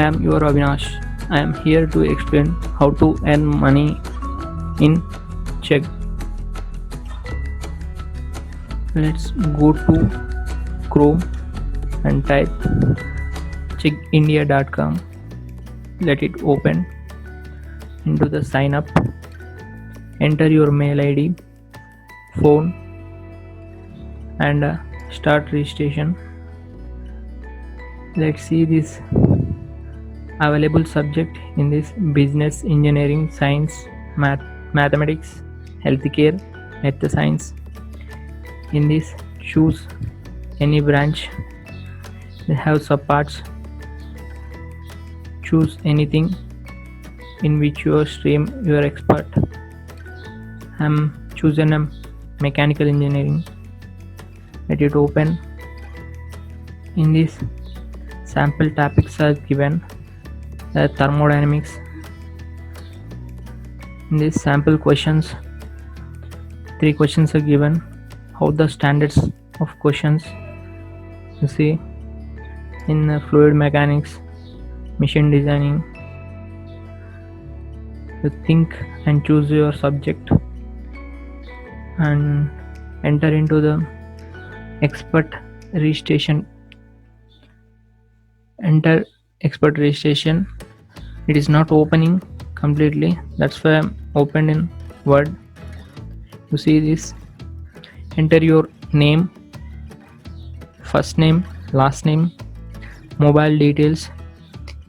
am your Avinash. I am here to explain how to earn money in Czech. Let's go to Chrome and type czechindia.com. Let it open. Into the sign up. Enter your mail ID, phone, and start registration. Let's see this available subject in this: business, engineering, science, mathematics, healthcare, math science. In this, choose any branch. They have subparts. Choose anything in which your stream you are expert. I'm choosing a mechanical engineering. Let it open. In this, sample topics are given. Thermodynamics. In this sample questions, 3 questions are given. How the standards of questions you see in fluid mechanics, machine designing. You think and choose your subject and enter into the expert registration. Enter expert registration. It is not opening completely, that's why I'm opened in Word. You see this, enter your name, first name, last name, mobile details,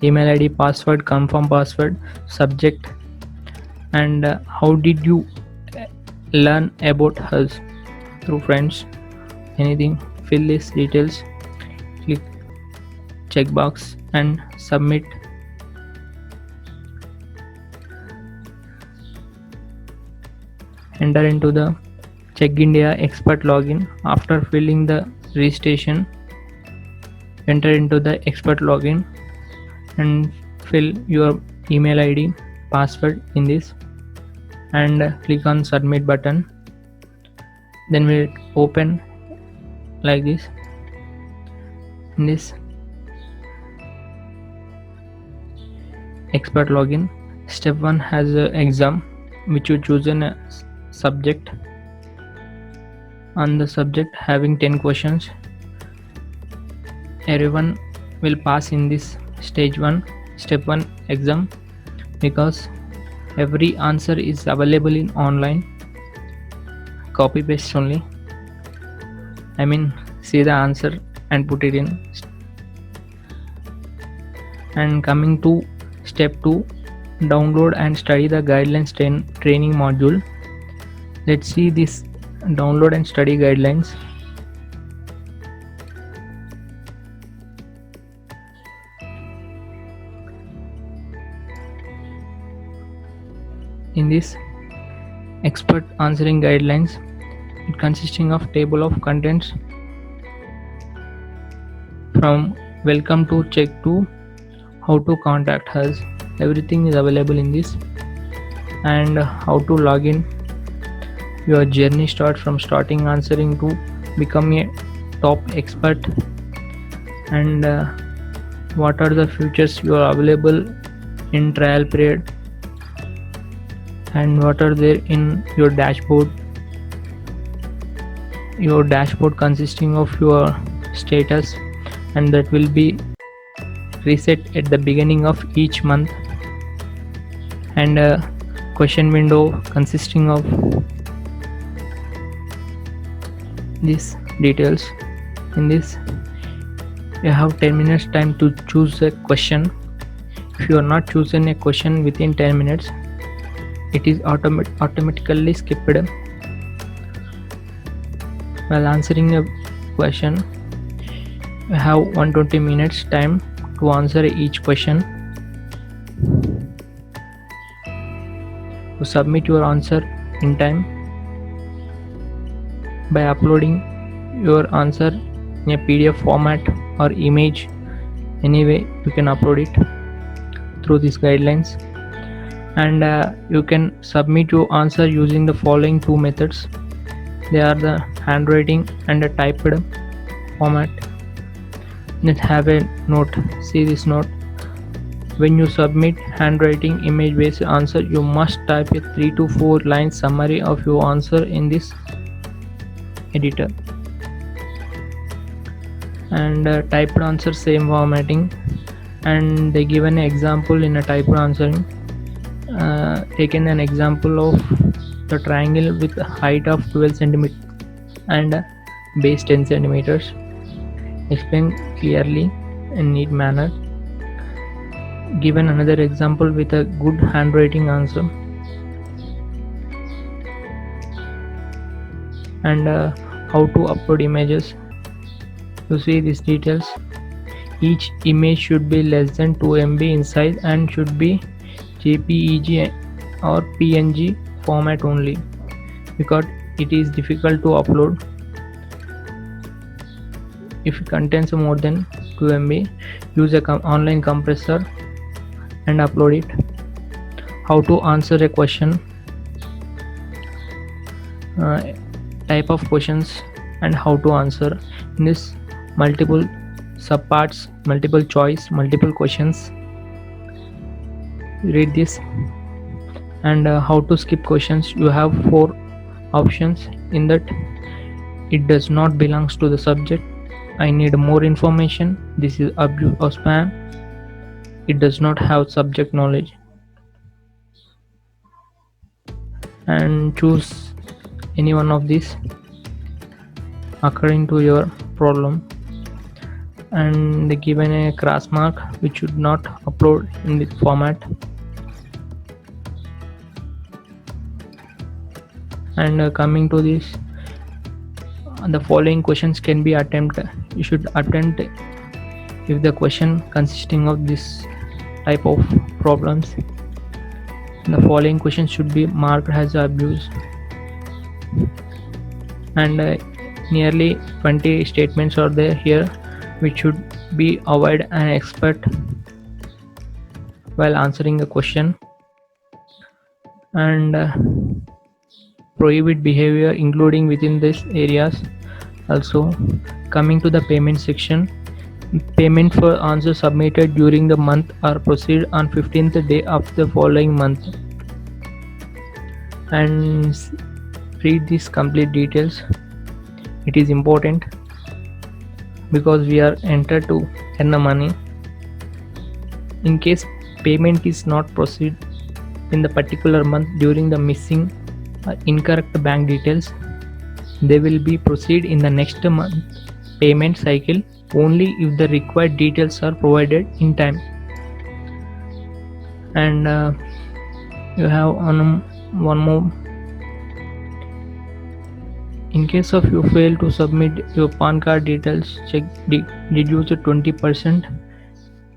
email ID, password, confirm password, subject, and how did you learn about us? Through friends, anything. Fill these details, click checkbox and submit. Enter into the Czech India expert login. After filling the registration, enter into the expert login and fill your email ID, password in this, and click on submit button. Then we'll open like this. In this expert login, step 1 has an exam which you choose a subject. On the subject having 10 questions. Everyone will pass in this stage 1, step 1 exam, because every answer is available in online. Copy paste only. I mean, see the answer and put it in. And coming to step 2, download and study the guidelines training module. Let's see this download and study guidelines. In this expert answering guidelines, it consisting of table of contents from welcome to Czech to how to contact us. Everything is available in this, and how to log in. Your journey starts from starting answering to become a top expert, and what are the features you are available in trial period, and what are there in your dashboard. Your dashboard consisting of your status, and that will be reset at the beginning of each month, and a question window consisting of these details. In this, you have 10 minutes time to choose a question. If you are not choosing a question within 10 minutes, it is automatically skipped. While answering a question, you have 120 minutes time to answer each question. To submit your answer in time by uploading your answer in a PDF format or image. Anyway, you can upload it through these guidelines, and you can submit your answer using the following 2 methods. They are the handwriting and a typed format. Let's have a note. See this note. When you submit handwriting image based answer, you must type a 3 to 4 line summary of your answer in this editor. And typed answer same formatting, and they given an example in a typed answering. Taken an example of the triangle with a height of 12 centimeters and a base 10 centimeters. Explain clearly in neat manner. Given another example with a good handwriting answer. And how to upload images. You see these details. Each image should be less than 2 MB in size and should be JPEG or PNG format only, because it is difficult to upload. If it contains more than 2 MB, use a online compressor and upload it. How to answer a question, type of questions and how to answer. In this multiple subparts, multiple choice, multiple questions. Read this. And how to skip questions. You have 4 options in that. It does not belongs to the subject. I need more information. This is abuse or spam. It does not have subject knowledge. And choose any one of these according to your problem. And given a cross mark which should not upload in this format. And coming to this, the following questions can be attempted. You should attempt if the question consisting of this type of problems. The following questions should be marked as abuse. And nearly 20 statements are there here which should be avoid an expert while answering a question. And prohibit behavior including within these areas. Also, coming to the payment section, payment for answers submitted during the month are proceed on 15th day of the following month. And read these complete details. It is important because we are entered to earn the money. In case payment is not proceed in the particular month during the missing or incorrect bank details, they will be proceed in the next month payment cycle only if the required details are provided in time. And you have one more. In case of you fail to submit your PAN card details, check deduce 20%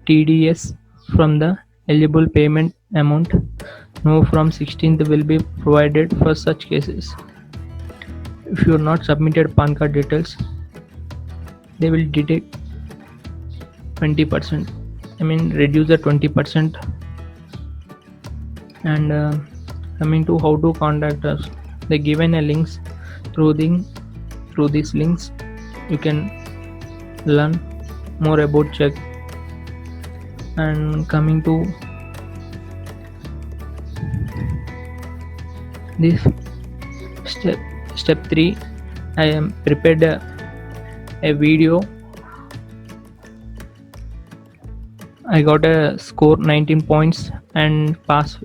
TDS from the eligible payment amount. No from 16th will be provided for such cases. If you are not submitted PAN card details, they will deduct 20%. I mean reduce the 20%. And coming to how to contact us, they given a links. Through these links you can learn more about check. And coming to this step 3, I am prepared a video. I got a score 19 points and pass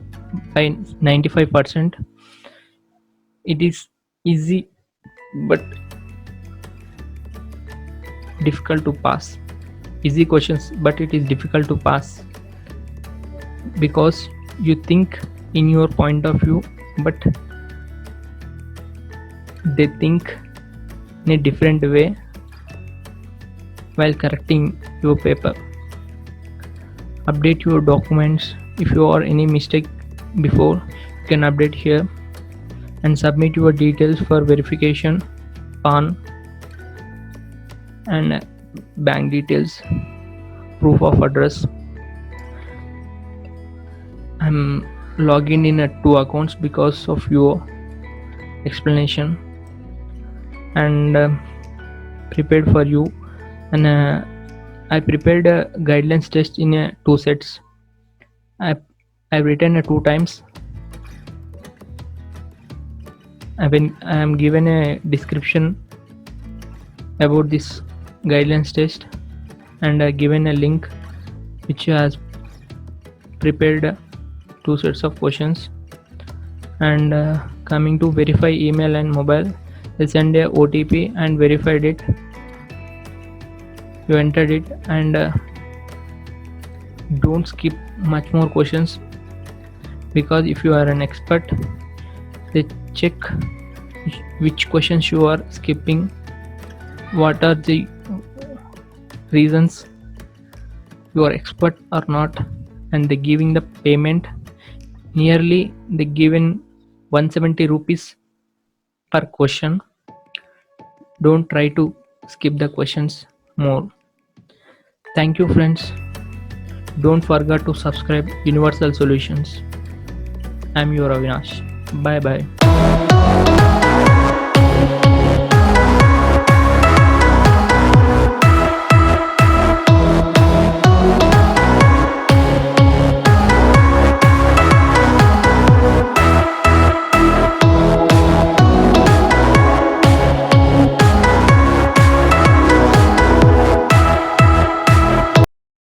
by 95%. It is easy but difficult to pass. Easy questions but it is difficult to pass because you think in your point of view but they think in a different way while correcting your paper. Update your documents. If you are any mistake before, you can update here. And submit your details for verification, PAN and bank details, proof of address. I'm logging in at 2 accounts because of your explanation, and prepared for you. And I prepared a guidelines test in 2 sets. I've written 2 times. I am given a description about this guidelines test, and I given a link which has prepared 2 sets of questions. And coming to verify email and mobile, they send a OTP and verified it. You entered it, and don't skip much more questions, because if you are an expert, they check which questions you are skipping, what are the reasons you are expert or not, and they giving the payment. Nearly they given 170 rupees per question. Don't try to skip the questions more. Thank you, friends. Don't forget to subscribe Universal Solutions. I'm your Avinash. Bye bye.